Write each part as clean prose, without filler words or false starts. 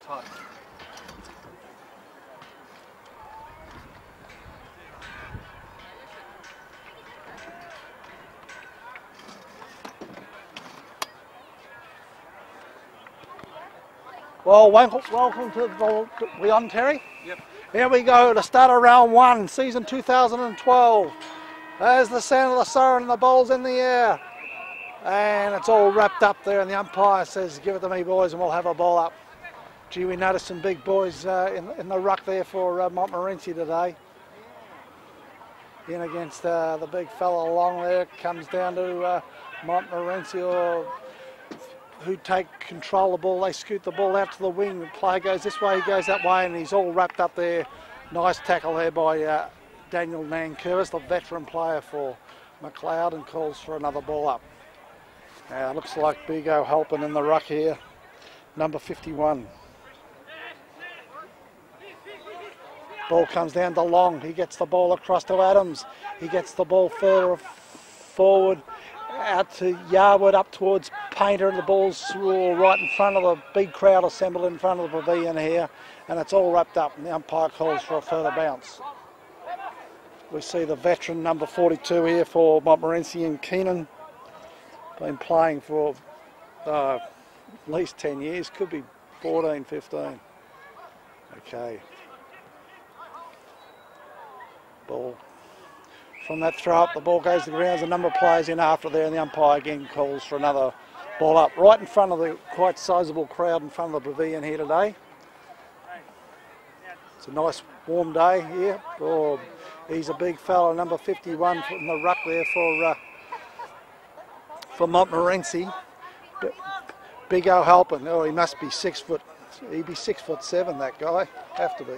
tight. Well, welcome to the Leon, Terry. Yep. Here we go to start of round 1, season 2012. There's the sound of the siren and the ball's in the air. And it's all wrapped up there and the umpire says, give it to me boys and we'll have a ball up. Gee, we noticed some big boys in the ruck there for Montmorency today. In against the big fella along there, comes down to Montmorency or who take control of the ball. They scoot the ball out to the wing. The player goes this way, he goes that way, and he's all wrapped up there. Nice tackle there by Daniel Nankervis, the veteran player for Mcleod, and calls for another ball up. Now, looks like Big O helping in the ruck here, number 51. Ball comes down to Long. He gets the ball across to Adams. He gets the ball further forward, out to Yarwood, up towards Painter, and the ball's right in front of the big crowd assembled in front of the pavilion here, and it's all wrapped up, and the umpire calls for a further bounce. We see the veteran number 42 here for Montmorency and Keenan, been playing for at least 10 years, could be 14, 15. Okay. Ball. From that throw up, the ball goes to the ground. There's a number of players in after there, and the umpire again calls for another ball up. Right in front of the quite sizable crowd in front of the pavilion here today. It's a nice warm day here. Oh, he's a big fella, number 51 in the ruck there for Montmorency. Big O helping. Oh, he must be 6 foot. He'd be 6'7", that guy. Have to be.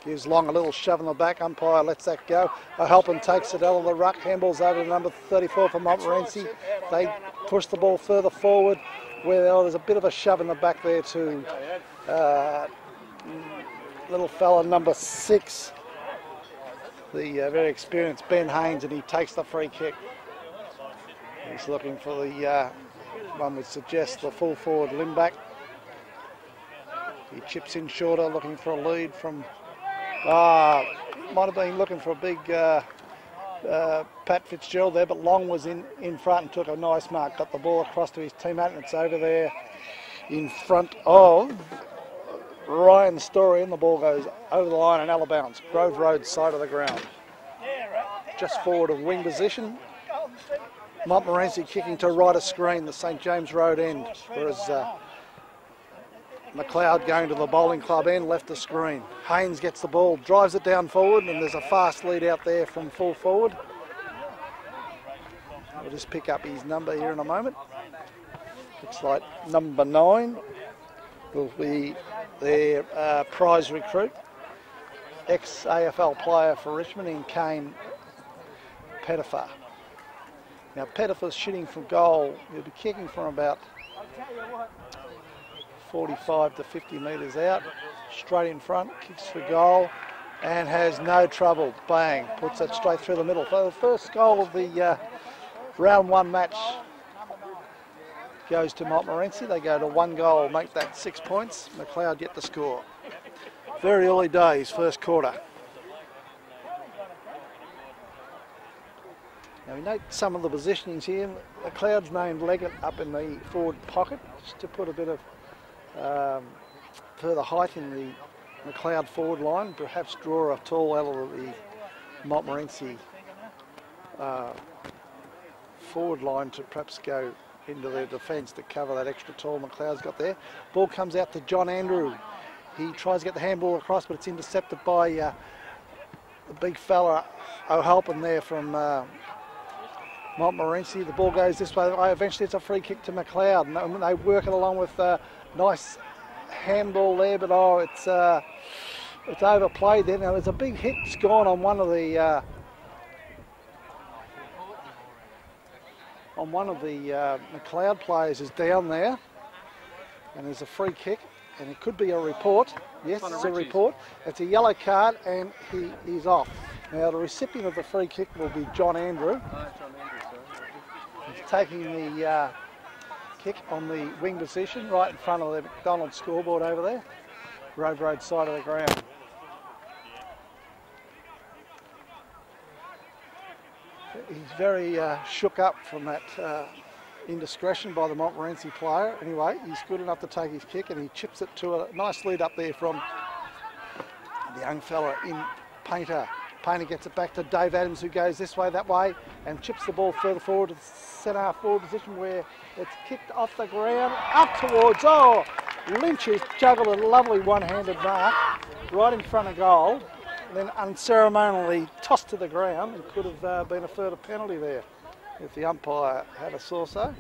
Gives Long a little shove in the back. Umpire lets that go. O'Halpin takes it out of the ruck. Handballs over to number 34 for Montmorency. They push the ball further forward where there's a bit of a shove in the back there to little fella number 6, the very experienced Ben Haynes, and he takes the free kick. He's looking for the one would suggest the full forward Limback. He chips in shorter, looking for a lead from might have been looking for a big Pat Fitzgerald there, but Long was in front and took a nice mark, got the ball across to his teammate, and it's over there in front of Ryan Story, and the ball goes over the line and out of bounds. Grove Road side of the ground. Just forward of wing position. Montmorency kicking to right of screen, the St James Road end, whereas Mcleod going to the bowling club end, left of screen. Haynes gets the ball, drives it down forward, and there's a fast lead out there from full forward. We'll just pick up his number here in a moment. Looks like number 9 will be their prize recruit, ex-AFL player for Richmond in Kane Pettifer. Now Pettifer's shooting from goal. He'll be kicking from about 45 to 50 metres out, straight in front, kicks for goal and has no trouble. Bang, puts that straight through the middle. So the first goal of the round 1 match goes to Montmorency. They go to 1 goal, make that 6 points. Mcleod get the score. Very early days, first quarter. Now we note some of the positionings here. Mcleod's named Leggett up in the forward pocket just to put a bit of further height in the Mcleod forward line, perhaps draw a tall out of the Montmorency forward line to perhaps go into their defence to cover that extra tall Mcleod's got there. Ball comes out to John Andrew. He tries to get the handball across, but it's intercepted by the big fella O'Halpin there from Montmorency. The ball goes this way. Eventually it's a free kick to Mcleod, and they work it along with nice handball there, but it's overplayed there. Now there's a big hit gone on one of the Mcleod players is down there, and there's a free kick, and it could be a report. Yes, it's a report. It's a yellow card, and he's off. Now the recipient of the free kick will be John Andrew. He's taking the kick on the wing position, right in front of the McDonald's scoreboard over there. Road side of the ground. He's very shook up from that indiscretion by the Montmorency player. Anyway, he's good enough to take his kick and he chips it to a nice lead up there from the young fella in Painter. Painter gets it back to Dave Adams, who goes this way, that way, and chips the ball further forward to the centre half forward position where it's kicked off the ground up towards, oh, Lynch has juggled a lovely one-handed mark right in front of goal, then unceremonially tossed to the ground. It could have been a further penalty there if the umpire had a saw-so.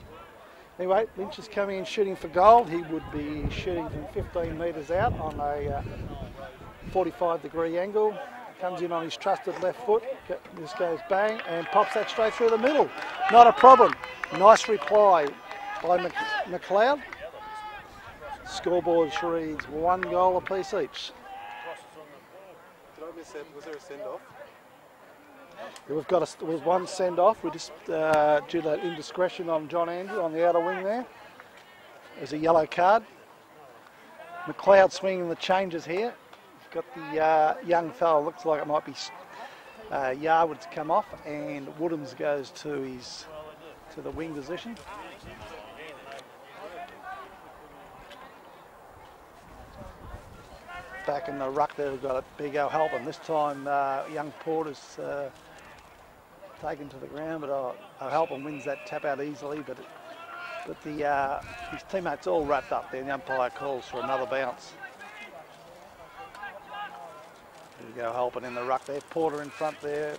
Anyway, Lynch is coming in shooting for goal. He would be shooting from 15 metres out on a 45-degree angle. Comes in on his trusted left foot. This goes bang and pops that straight through the middle. Not a problem. Nice reply by Mcleod. Scoreboard reads 1 goal apiece each. Did I miss that? Was there a send-off? We've got one send-off. We just due to that indiscretion on John Andrew on the outer wing there. There's a yellow card. Mcleod swinging the changes here. Got the young fella, looks like it might be Yarwood to come off, and Woodhams goes to the wing position. Back in the ruck there, we've got a big O'Halpin. This time, young Porter's taken to the ground, but O'Halpin wins that tap out easily. But his teammates all wrapped up there. And the umpire calls for another bounce. There you go, O'Halpin in the ruck there. Porter in front there.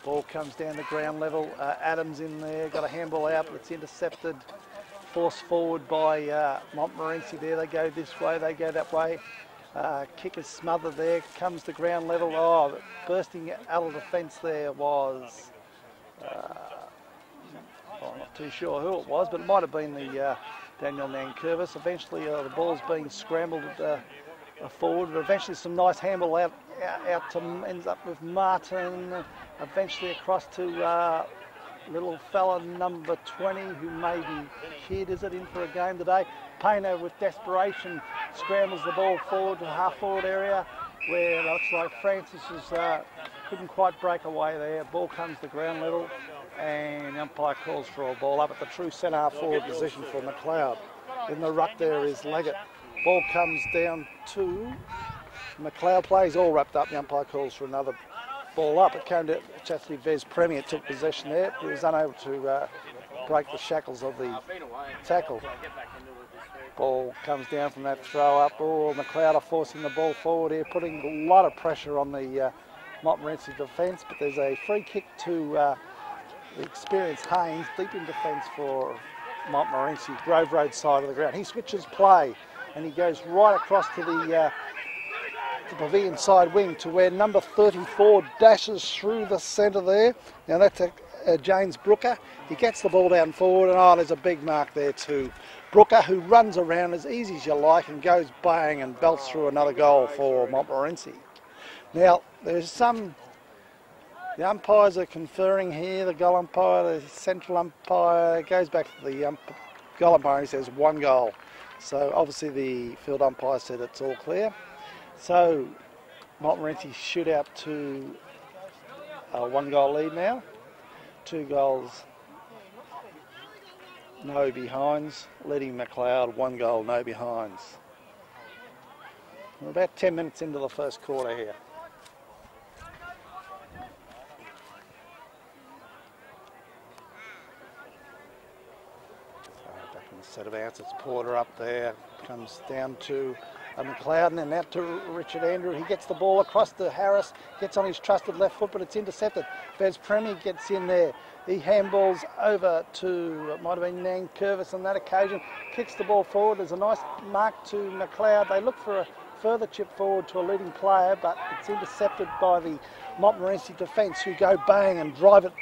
Ball comes down to ground level. Adams in there, got a handball out, but it's intercepted. Forced forward by Montmorency there. They go this way, they go that way. Kick is smothered there, comes to ground level. Oh, bursting out of defence there was, I'm not too sure who it was, but it might have been the Daniel Nankervis. Eventually the ball's being scrambled forward, but eventually some nice handball out to, ends up with Martin, eventually across to little fella number 20, who may be Kid, is it, in for a game today. Painter with desperation scrambles the ball forward to the half forward area where it looks like Francis couldn't quite break away there. Ball comes to ground level and the umpire calls for a ball up at the true centre half forward position for Mcleod. In the ruck there is Leggett. Ball comes down to Mcleod, plays all wrapped up. The umpire calls for another ball up. It came to actually Vez Premier, took possession there. He was unable to break the shackles of the tackle. Ball comes down from that throw up. Oh, Mcleod are forcing the ball forward here, putting a lot of pressure on the Montmorency defence, but there's a free kick to the experienced Haynes, deep in defence for Montmorency, Grove Road side of the ground. He switches play and he goes right across to the pavilion side wing to where number 34 dashes through the centre there. Now that's James Brooker. He gets the ball down forward and oh, there's a big mark there too. Brooker, who runs around as easy as you like and goes bang and belts through another goal for Montmorency. Now there's the umpires are conferring here, the goal umpire, the central umpire, goes back to the goal umpire and he says 1 goal. So obviously the field umpire said it's all clear. So Montmorency shoot out to a 1 goal lead now. 2 goals, no behinds, leading Mcleod 1 goal, no behinds. We're about 10 minutes into the first quarter here. Back in the set of outs, it's Porter up there, comes down to Mcleod and out to Richard Andrew. He gets the ball across to Harris, gets on his trusted left foot, but it's intercepted. Vez Premier gets in there. He handballs over to, it might have been Nankervis on that occasion, kicks the ball forward. There's a nice mark to Mcleod. They look for a further chip forward to a leading player, but it's intercepted by the Montmorency defence, who go bang and drive it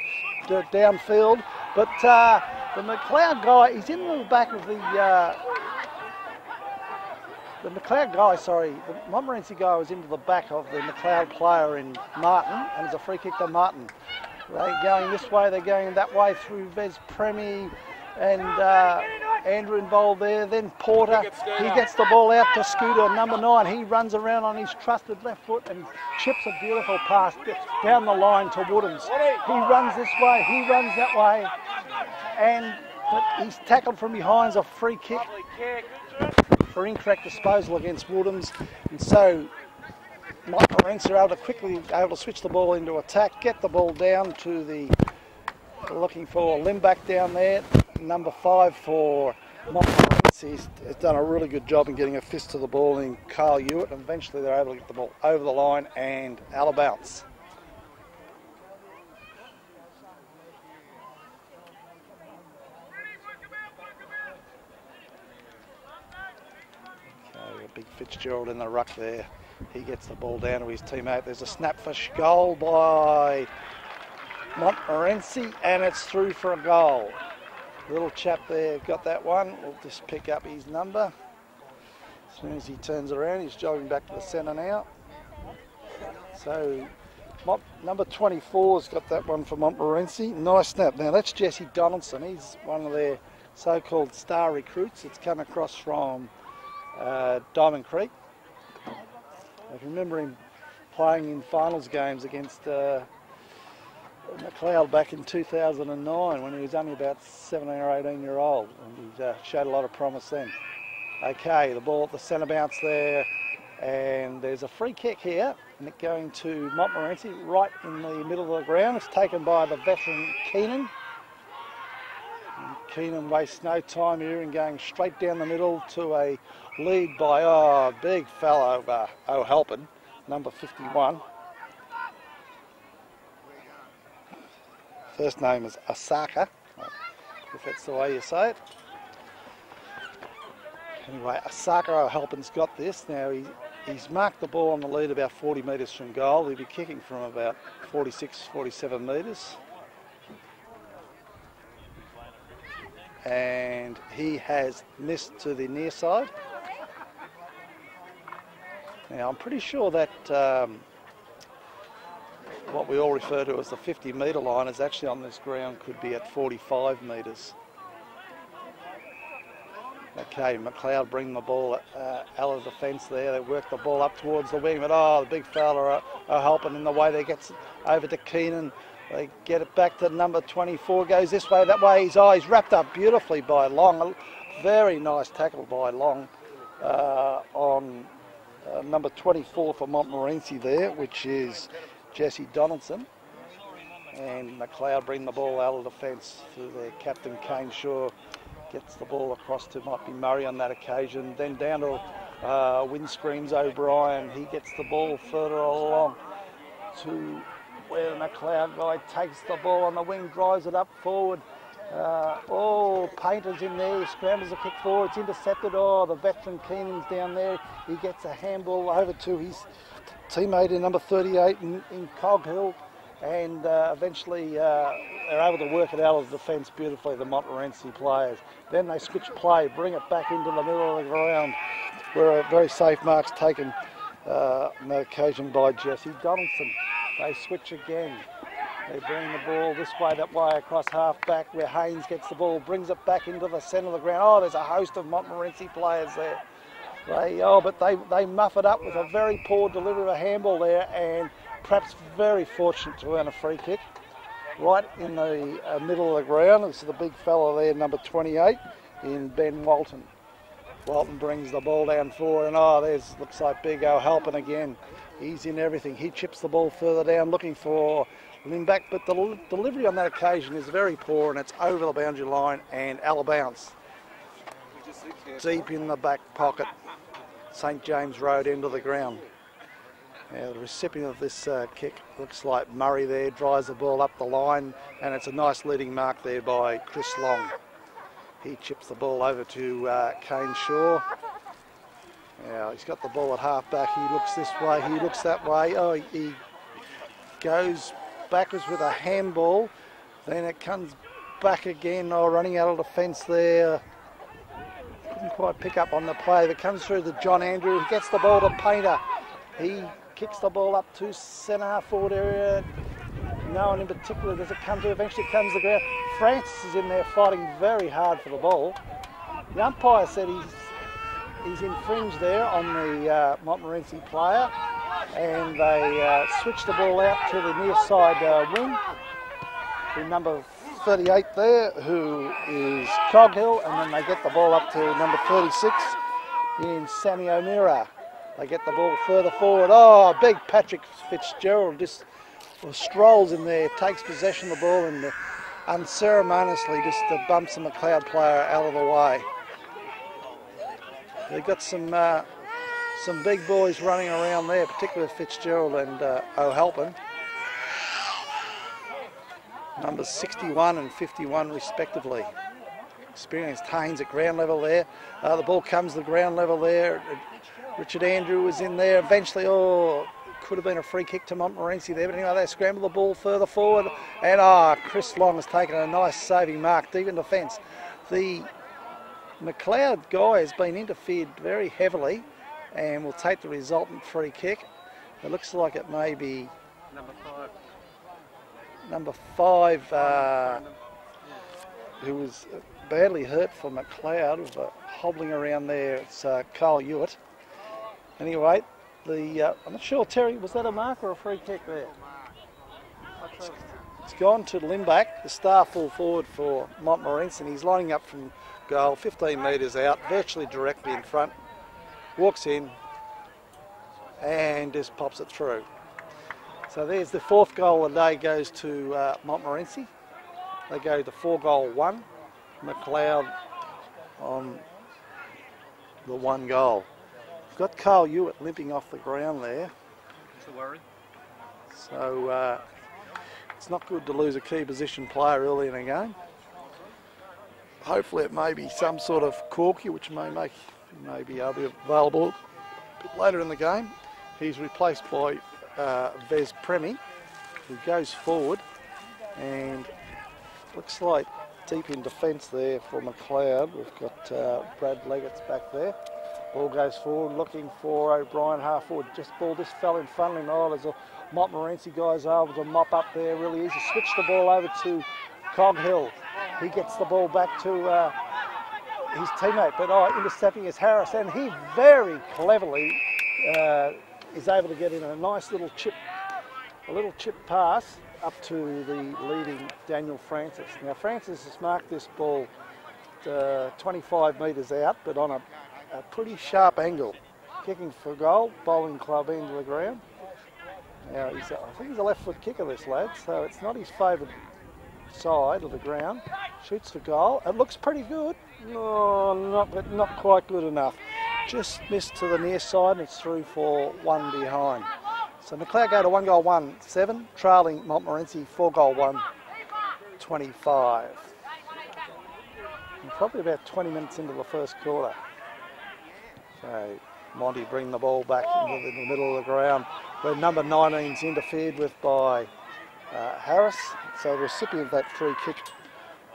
downfield. But the Mcleod guy, he's in the back of the Mcleod guy, sorry, the Montmorency guy was into the back of the Mcleod player in Martin, and it's a free kick to Martin. They're going this way, they're going that way through Vez Premier, and Andrew involved there. Then Porter, he gets the ball out to Scooter, number 9. He runs around on his trusted left foot and chips a beautiful pass down the line to Woodhams. He runs this way, he runs that way, but he's tackled from behind. A free kick for incorrect disposal against Woodhams, and so Montmorency are able to switch the ball into attack, get the ball down to the, looking for Limback down there, number 5 for Montmorency. Has done a really good job in getting a fist to the ball in Carl Hewitt, and eventually they're able to get the ball over the line and out of bounds. Okay, a big Fitzgerald in the ruck there. He gets the ball down to his teammate. There's a snap for goal by Montmorency, and it's through for a goal. Little chap there got that one. We'll just pick up his number. As soon as he turns around, he's jogging back to the centre now. So number 24's got that one for Montmorency. Nice snap. Now that's Jesse Donaldson. He's one of their so-called star recruits. It's come across from Diamond Creek. I can remember him playing in finals games against Mcleod back in 2009 when he was only about 17 or 18 year old, and he showed a lot of promise then. Okay, the ball at the centre bounce there, and there's a free kick here, and it going to Montmorency right in the middle of the ground. It's taken by the veteran Keenan. And Keenan wastes no time here in going straight down the middle to a lead by big fellow O'Halpin, number 51. First name is Asaka, if that's the way you say it. Anyway, Asaka O'Halpin's got this. Now he's marked the ball on the lead about 40 metres from goal. He'll be kicking from about 46, 47 metres. And he has missed to the near side. Now I'm pretty sure that what we all refer to as the 50 metre line is actually on this ground could be at 45 metres. Okay, Mcleod bring the ball out of the fence there. They work the ball up towards the wing, but the big fella are helping in the way. They get over to Keenan. They get it back to number 24. Goes this way, that way. He's wrapped up beautifully by Long. A very nice tackle by Long on number 24 for Montmorency there, which is Jesse Donaldson. And Mcleod bring the ball out of the fence to their captain Kane Shaw. Gets the ball across to, might be Murray on that occasion. Then down to Windscreens O'Brien. He gets the ball further along to where the Mcleod guy takes the ball on the wing, drives it up forward. Painter's in there, he scrambles a kick forward, it's intercepted. The veteran Keenan's down there. He gets a handball over to his teammate in number 38 in Coghill, and eventually they're able to work it out of the defence beautifully, the Montmorency players. Then they switch play, bring it back into the middle of the ground, where a very safe mark's taken on that occasion by Jesse Donaldson. They switch again. They bring the ball this way, that way, across half back, where Haynes gets the ball, brings it back into the centre of the ground. There's a host of Montmorency players there. They muff it up with a very poor delivery of a handball there, and perhaps very fortunate to earn a free kick right in the middle of the ground. This is the big fella there, number 28, in Ben Walton. Walton brings the ball down forward, and there's, looks like big O'Halpin again. He's in everything. He chips the ball further down, looking for Limback, but the delivery on that occasion is very poor, and it's over the boundary line and out of bounds. Deep in the back pocket, St James Road, end of the ground. Now the recipient of this kick looks like Murray there, drives the ball up the line, and it's a nice leading mark there by Chris Long. He chips the ball over to Kane Shaw. Now he's got the ball at half back. He looks this way, he looks that way. He goes backwards with a handball. Then it comes back again, running out of the fence there. Couldn't quite pick up on the play. That comes through to John Andrew. He gets the ball to Painter. He kicks the ball up to centre half forward area. No one in particular does it come to. Eventually it comes to the ground. Francis is in there fighting very hard for the ball. The umpire said he's infringed there on the Montmorency player, and they switched the ball out to the near side wing to number 38 there, who is Coghill, and then they get the ball up to number 36 in Sammy O'Meara. They get the ball further forward. Oh, big Patrick Fitzgerald just strolls in there, takes possession of the ball, and unceremoniously just bumps the Mcleod player out of the way. They've got some big boys running around there, particularly Fitzgerald and O'Halpin. Numbers 61 and 51 respectively. Experienced Haynes at ground level there. The ball comes to the ground level there. Richard Andrew was in there. Eventually, could have been a free kick to Montmorency there, but anyway, they scramble the ball further forward, and Chris Long has taken a nice saving mark deep in defence. The Mcleod guy has been interfered very heavily and will take the resultant free kick. It looks like it may be number five, who was badly hurt for Mcleod, hobbling around there. It's Carl Hewitt. Anyway, I'm not sure, Terry, was that a mark or a free kick there? It's gone to Limback, the star full forward for Montmorency, and he's lining up from goal, 15 metres out, virtually directly in front, walks in and just pops it through. So there's the fourth goal of the day, goes to Montmorency. They go to 4-1, Mcleod on the 1 goal. Got Carl Hewitt limping off the ground there. It's a worry. So it's not good to lose a key position player early in a game. Hopefully it may be some sort of corky, which may be available a bit later in the game. He's replaced by Vez Premi, who goes forward, and looks like deep in defence there for Mcleod. We've got Brad Leggett's back there. Ball goes forward, looking for O'Brien half forward. Ball just fell in front of him. There's a Montmorency guys able to mop up there really easy. Switch the ball over to Coghill. He gets the ball back to his teammate, but intercepting is Harris, and he very cleverly is able to get in a nice little chip pass up to the leading Daniel Francis. Now Francis has marked this ball 25 metres out, but on a pretty sharp angle. Kicking for goal, bowling club into the ground. Now I think he's a left foot kicker, this lad, so it's not his favoured side of the ground. Shoots for goal. It looks pretty good. But not quite good enough. Just missed to the near side, and it's through for 1 behind. So Mcleod go to 1-1-7, trailing Montmorency 4-1, 25. And probably about 20 minutes into the first quarter. So Monty bring the ball back into the middle of the ground, where number 19's interfered with by Harris. So the recipient of that free kick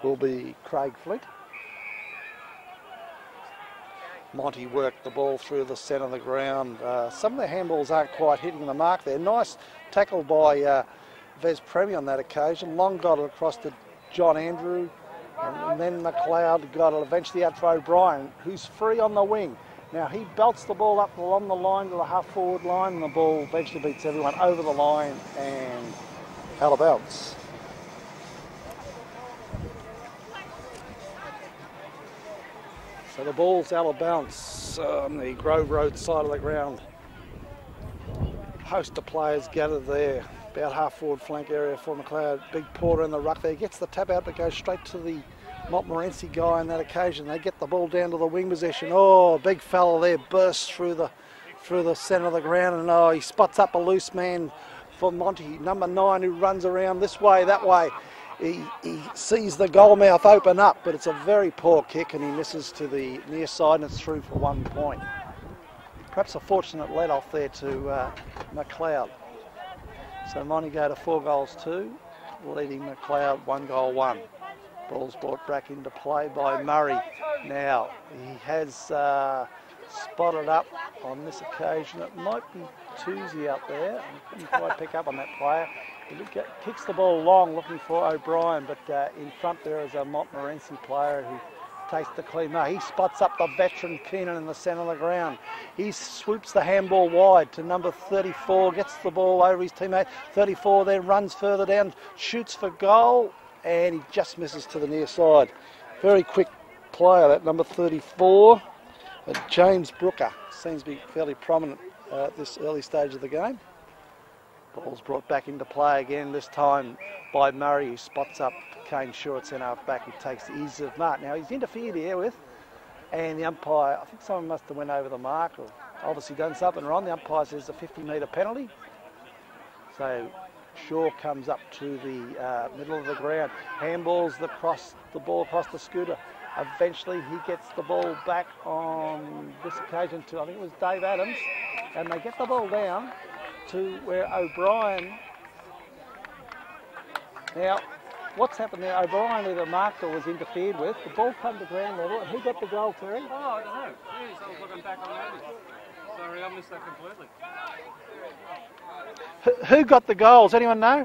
will be Craig Flint. Monty worked the ball through the centre of the ground. Some of the handballs aren't quite hitting the mark there. Nice tackle by Vez Premi on that occasion. Long got it across to John Andrew, and then Mcleod got it eventually out to O'Brien, who's free on the wing. Now he belts the ball up along the line to the half forward line, and the ball eventually beats everyone over the line and out of bounds. So the ball's out of bounds on the Grove Road side of the ground. Host of players gathered there, about half forward flank area for Mcleod. Big Porter in the ruck there, gets the tap out, but goes straight to the Montmorency guy on that occasion. They get the ball down to the wing position. Big fella there bursts through the centre of the ground, and he spots up a loose man for Monty, number 9, who runs around this way, that way. He sees the goal mouth open up, but it's a very poor kick, and he misses to the near side, and it's through for 1 point. Perhaps a fortunate let off there to Mcleod. So Monty go to 4-2, leading Mcleod 1-1. Ball's brought back into play by Murray. Now he has spotted up on this occasion. It might be Toosey out there. I couldn't quite pick up on that player. He kicks the ball long, looking for O'Brien, but in front there is a Montmorency player who takes the clean mark. He spots up the veteran Keenan in the centre of the ground. He swoops the handball wide to number 34, gets the ball over his teammate. 34 then runs further down, shoots for goal, and he just misses to the near side. Very quick player, that number 34. James Brooker seems to be fairly prominent at this early stage of the game. Ball's brought back into play again, this time by Murray, who spots up Kane Shaw at centre half back, who takes the ease of mark. Now he's interfered here with, and the umpire, I think someone must have went over the mark or obviously done something wrong. The umpire says a 50-metre penalty. So Shaw comes up to the middle of the ground, handballs the ball across the scooter. Eventually he gets the ball back on this occasion to, I think it was Dave Adams, and they get the ball down to where O'Brien. Now, what's happened there? O'Brien either marked or was interfered with. The ball come to ground level. Who got the goal, Terry? Oh, I don't know. Yes, I was looking back on that. Sorry, I missed that completely. Who got the goal? Does anyone know?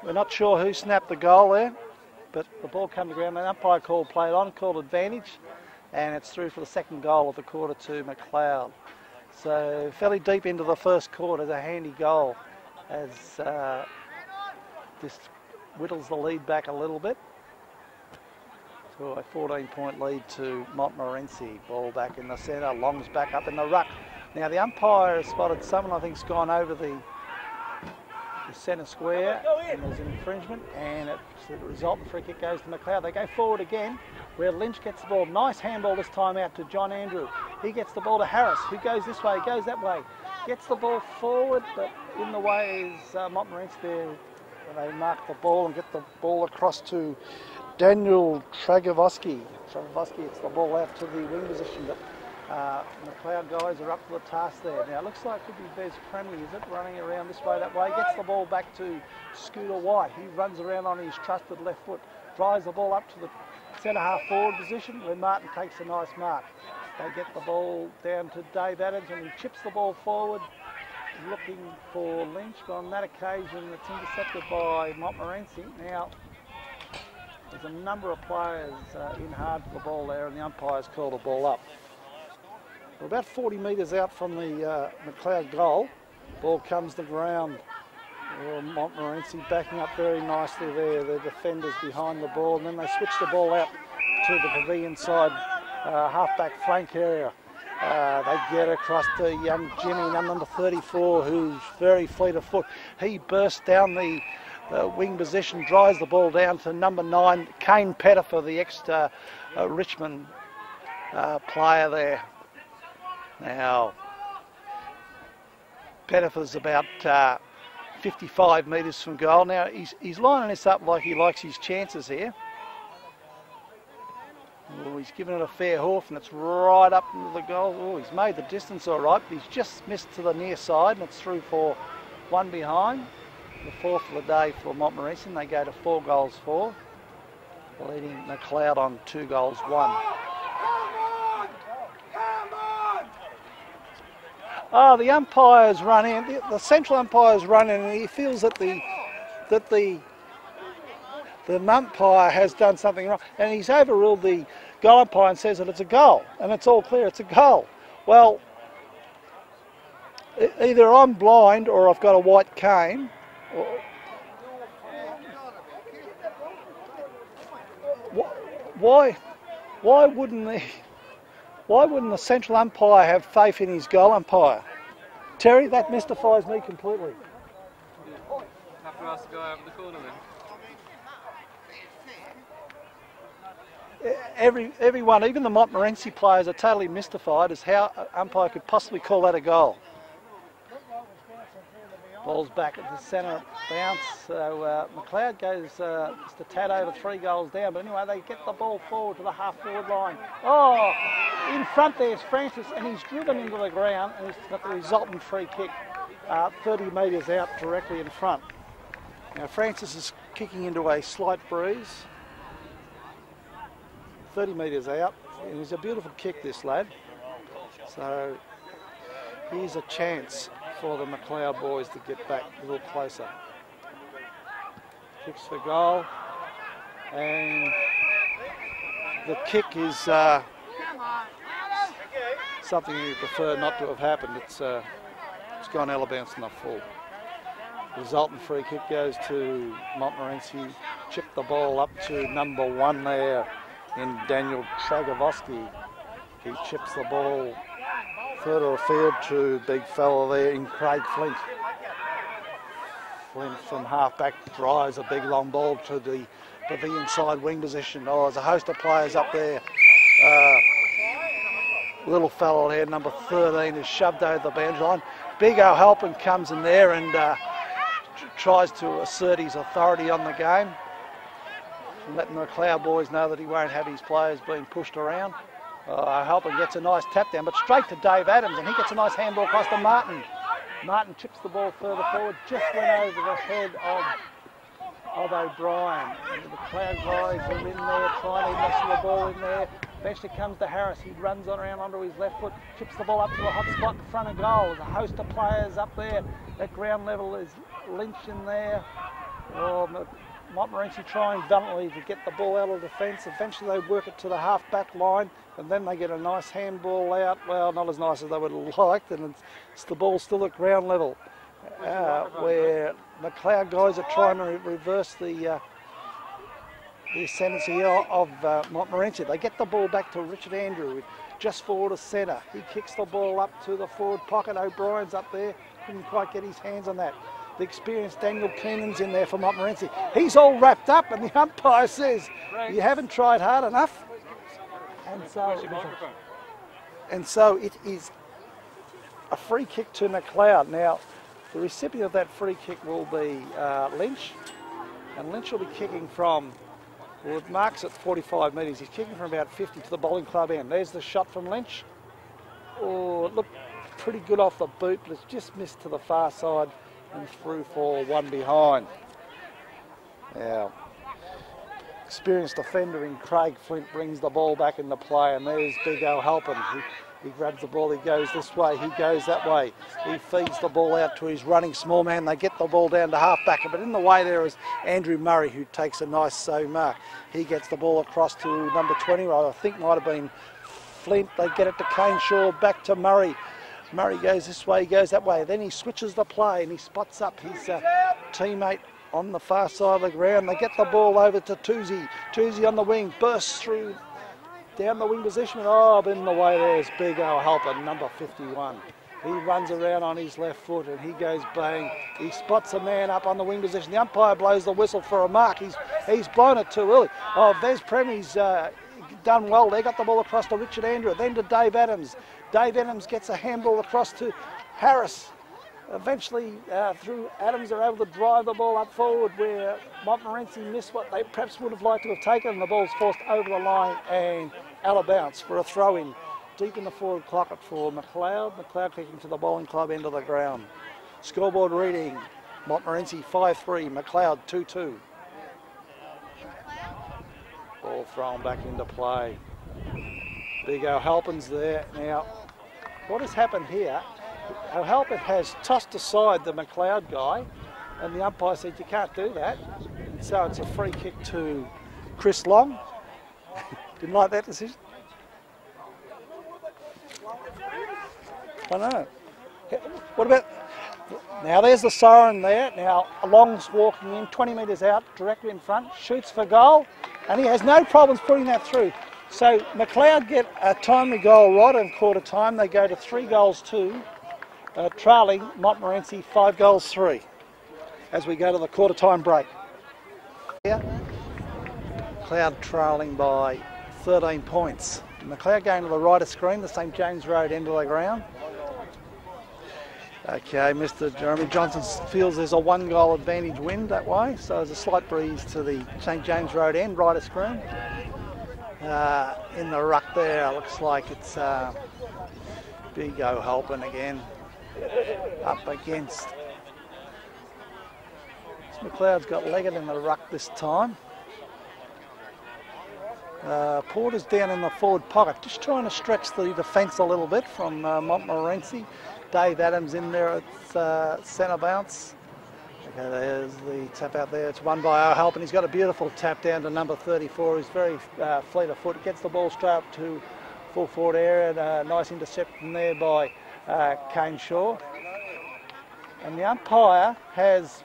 We're not sure who snapped the goal there, but the ball come to ground. The umpire called play on, called advantage, and it's through for the second goal of the quarter to Mcleod. So fairly deep into the first quarter, a handy goal as this whittles the lead back a little bit to a 14-point lead to Montmorency. Ball back in the centre, Long's back up in the ruck. Now the umpire has spotted someone, I think's gone over the centre square, and there's an infringement, and it's the resultant free kick goes to Mcleod. They go forward again, where Lynch gets the ball. Nice handball this time out to John Andrew. He gets the ball to Harris, who goes this way, goes that way. Gets the ball forward, but in the way is Montmorency there. They mark the ball and get the ball across to Daniel Tragavoski. It's the ball out to the wing position, but Mcleod guys are up to the task there. Now it looks like it could be Bez Cremley, is it? Running around this way, that way. Gets the ball back to Scooter White. He runs around on his trusted left foot. Drives the ball up to the centre half forward position where Martin takes a nice mark. They get the ball down to Dave Adams and he chips the ball forward looking for Lynch, but on that occasion it's intercepted by Montmorency. Now there's a number of players in hard for the ball there, and the umpire's called a ball up. We're about 40 metres out from the Mcleod goal. Ball comes to ground. Montmorency backing up very nicely there. The defenders behind the ball, and then they switch the ball out to the pavilion side half-back flank area. They get across to young Jimmy, number 34, who's very fleet of foot. He bursts down the wing position, drives the ball down to number 9, Kane Pettifer, the ex-Richmond player there. Now, Pettifer's about 55 metres from goal. Now, he's lining this up like he likes his chances here. Oh, he's given it a fair hoof, and it's right up into the goal. Oh, he's made the distance all right, but he's just missed to the near side, and it's through for one behind. The fourth of the day for Montmorency, and they go to 4-4, leading Mcleod on 2-1. Oh, the umpire's run in. The central umpire's run in, and he feels that the umpire has done something wrong, and he's overruled the goal umpire and says that it's a goal, and it's all clear, it's a goal. Well, either I'm blind or I've got a white cane. Why wouldn't the central umpire have faith in his goal umpire? Terry, that mystifies me completely. Have to ask the guy over the corner then. Everyone, even the Montmorency players, are totally mystified as how an umpire could possibly call that a goal. Ball's back at the centre bounce, so Mcleod goes just a tad over 3 goals down, but anyway, they get the ball forward to the half-forward line. Oh, in front there's Francis, and he's driven into the ground, and he's got the resultant free kick 30 metres out directly in front. Now Francis is kicking into a slight breeze, 30 metres out, and it's a beautiful kick, this lad. So here's a chance for the Mcleod boys to get back a little closer. Kicks for goal, and The kick is something you prefer not to have happened. It's gone out of bounds in the full. Resultant free kick goes to Montmorency. Chip the ball up to number 1 there in Daniel Tragavoski. He chips the ball further afield to big fella there in Craig Flint. Flint from half-back drives a big long ball to the inside wing position. Oh, there's a host of players up there. Little fella there, number 13, is shoved over the boundary line. Big O'Halpin comes in there and tries to assert his authority on the game, letting the Mcleod boys know that he won't have his players being pushed around. O'Halpin gets a nice tap down, but straight to Dave Adams, and he gets a nice handball across to Martin. Martin chips the ball further forward, just went over the head of O'Brien. And the Mcleod guys are in there trying to muscle the ball in there. Eventually comes to Harris. He runs on around onto his left foot, chips the ball up to a hot spot in front of goal. There's a host of players up there. At ground level is Lynch in there. Oh, Montmorency trying valiantly to get the ball out of defence. Eventually they work it to the half-back line, and then they get a nice handball out. Well, not as nice as they would have liked, and it's the ball still at ground level, where Mcleod guys are trying to reverse the ascendancy of Montmorency. They get the ball back to Richard Andrew, just forward of centre. He kicks the ball up to the forward pocket. O'Brien's up there, couldn't quite get his hands on that. The experienced Daniel Keenan's in there for Montmorency. He's all wrapped up, and the umpire says, "You haven't tried hard enough." And so it is a free kick to Mcleod. Now, the recipient of that free kick will be Lynch, and Lynch will be kicking from, well, it marks at 45 metres. He's kicking from about 50 to the bowling club end. There's the shot from Lynch. Oh, it looked pretty good off the boot, but it's just missed to the far side and through for one behind. Now, experienced defender in Craig Flint brings the ball back into play, and there's big O'Halpin. He grabs the ball, he goes this way, he goes that way. He feeds the ball out to his running small man. They get the ball down to half-back, but in the way there is Andrew Murray, who takes a nice so mark. He gets the ball across to number 20, I think might have been Flint. They get it to Caneshaw, back to Murray. Murray goes this way, he goes that way. Then he switches the play and he spots up his teammate on the far side of the ground. They get the ball over to Toosie. Toosie on the wing, bursts through down the wing position. Oh, but in the way there's big O'Halpin, number 51. He runs around on his left foot and he goes bang. He spots a man up on the wing position. The umpire blows the whistle for a mark. He's blown it too early. Oh, there's Premi's done well. They got the ball across to Richard Andrew, then to Dave Adams. Dave Adams gets a handball across to Harris. Eventually, through Adams, they're able to drive the ball up forward, where Montmorency missed what they perhaps would have liked to have taken. The ball's forced over the line and out of bounds for a throw-in deep in the forward pocket for Mcleod. Mcleod kicking to the bowling club end of the ground. Scoreboard reading, Montmorency 5-3, Mcleod 2-2. Ball thrown back into play. Big O'Halpin's there. Now, what has happened here, O'Halpin has tossed aside the Mcleod guy, and the umpire said, "You can't do that." And so it's a free kick to Chris Long. Didn't like that decision? I know. What about... Now there's the siren there. Now Long's walking in, 20 metres out, directly in front, shoots for goal, and he has no problems putting that through. So Mcleod get a timely goal right in quarter time. They go to 3-2, trailing Montmorency 5-3 as we go to the quarter time break. Here, Mcleod trailing by 13 points. Mcleod going to the right of screen, the St James Road end of the ground. Okay, Mr. Jeremy Johnson feels there's a 1-goal advantage wind that way, so there's a slight breeze to the St James Road end, right of screen. In the ruck there, looks like it's big O'Halpin again, up against. Mcleod's got Leggett in the ruck this time. Porter's down in the forward pocket, just trying to stretch the defence a little bit from Montmorency. Dave Adams in there at centre bounce. Okay, there's the tap out there. It's won by O'Halp, and he's got a beautiful tap down to number 34. He's very fleet of foot. Gets the ball straight up to full forward area. And a nice interception there by Kane Shaw. And the umpire has,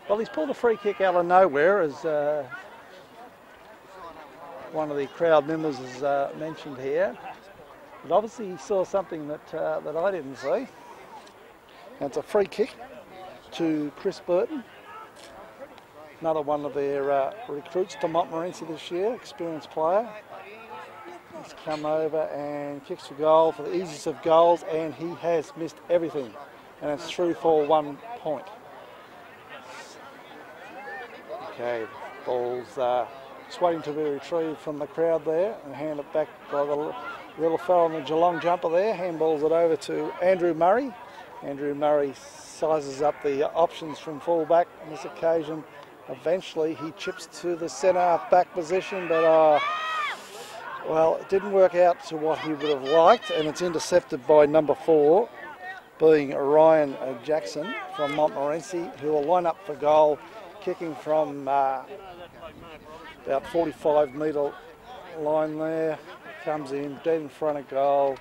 well, he's pulled a free kick out of nowhere, as one of the crowd members has mentioned here. But obviously he saw something that that I didn't see. And it's a free kick to Chris Burton, another one of their recruits to Montmorency this year, experienced player. He's come over and kicks for goal for the easiest of goals, and he has missed everything. And it's through for 1 point. Okay, ball's just waiting to be retrieved from the crowd there and hand it back by the little fellow on the Geelong jumper there. Handballs it over to Andrew Murray. Andrew Murray sizes up the options from full-back on this occasion. Eventually he chips to the centre back position, but well, it didn't work out to what he would have liked, and it's intercepted by number 4, being Ryan Jackson from Montmorency, who will line up for goal, kicking from about 45-metre line there. Comes in dead in front of goal.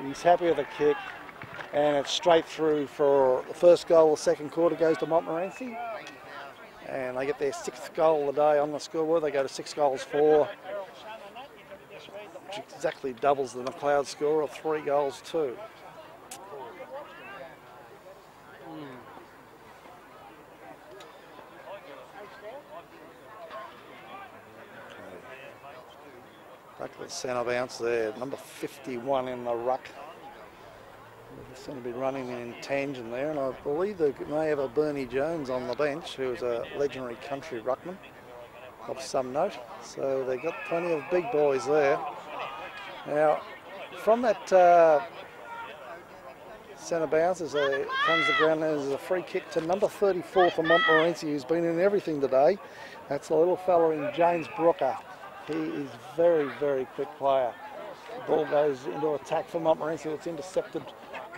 He's happy with the kick, and it's straight through for the first goal of the second quarter. Goes to Montmorency, and they get their 6th goal of the day on the scoreboard. They go to 6 goals 4, which exactly doubles the Mcleod score of 3 goals 2. Back to the centre bounce there, number 51 in the ruck. He's going to be running in tangent there, and I believe they may have a Bernie Jones on the bench, who is a legendary country ruckman of some note. So they've got plenty of big boys there. Now, from that centre bounce, as it comes to the ground, there's a free kick to number 34 for Montmorency, who's been in everything today. That's the little fella in James Brooker. He is very, very quick player. The ball goes into attack for Montmorency. It's intercepted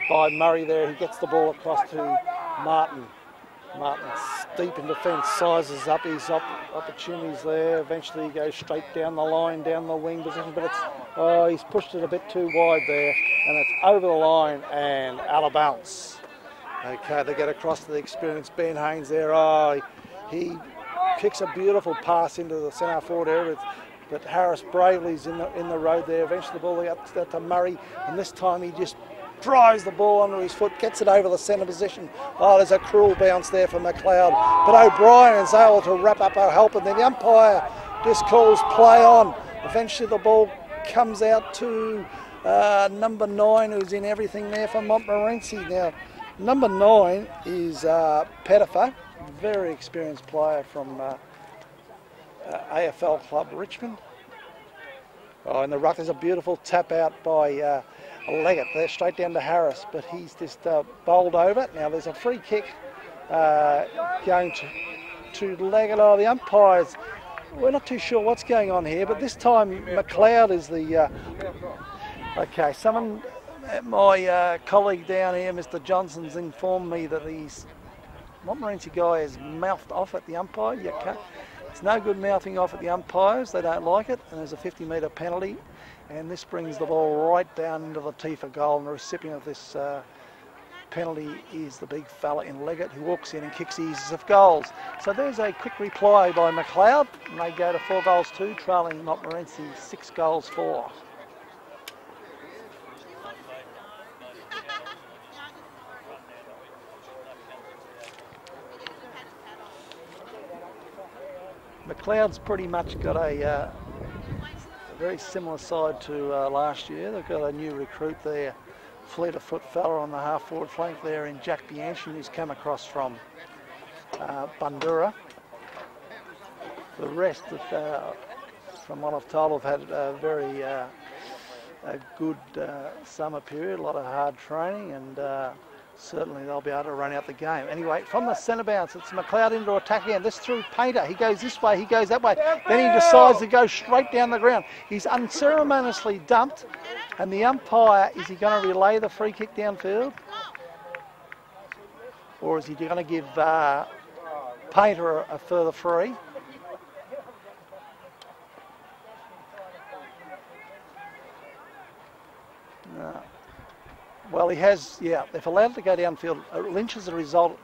by Murray there. He gets the ball across to Martin. Martin's deep in defence, sizes up his opportunities there. Eventually he goes straight down the line, down the wing position, but it's he's pushed it a bit too wide there, and it's over the line and out of bounds. Okay, they get across to the experienced Ben Haynes there. He kicks a beautiful pass into the centre forward area. But Harris Bravely's in the road there. Eventually the ball gets out to Murray, and this time he just drives the ball under his foot, gets it over the centre position. Oh, there's a cruel bounce there for Mcleod. But O'Brien is able to wrap up O'Halp, and then the umpire just calls play on. Eventually the ball comes out to number 9, who's in everything there for Montmorency. Now, number 9 is Pettifer, very experienced player from AFL Club Richmond. Oh, in the ruck there's a beautiful tap out by Leggett there, straight down to Harris, but he's just bowled over. Now there's a free kick going to Leggett. Oh, the umpires, we're not too sure what's going on here, but this time Mcleod is the... okay, someone, my colleague down here, Mr. Johnson's informed me that the Montmorency guy has mouthed off at the umpire. You can't, it's no good mouthing off at the umpires, they don't like it, and there's a 50-metre penalty, and this brings the ball right down into the tee for goal, and the recipient of this penalty is the big fella in Leggett, who walks in and kicks the easiest of goals. So there's a quick reply by Mcleod, and they go to 4 goals 2, trailing Montmorency 6 goals 4. Mcleod's pretty much got a very similar side to last year. They've got a new recruit there, fleet of foot fella on the half forward flank there in Jack Bianchi, who's come across from Bundura. The rest, from what I've told, have had a very a good summer period, a lot of hard training, and certainly they'll be able to run out the game. Anyway, from the centre bounce, it's Mcleod into attack again. This through Painter. He goes this way, he goes that way. Then he decides to go straight down the ground. He's unceremoniously dumped, and the umpire, is he going to relay the free kick downfield? or is he going to give Painter a further free? No. Well, he has, yeah, if allowed to go downfield, Lynch is the resultant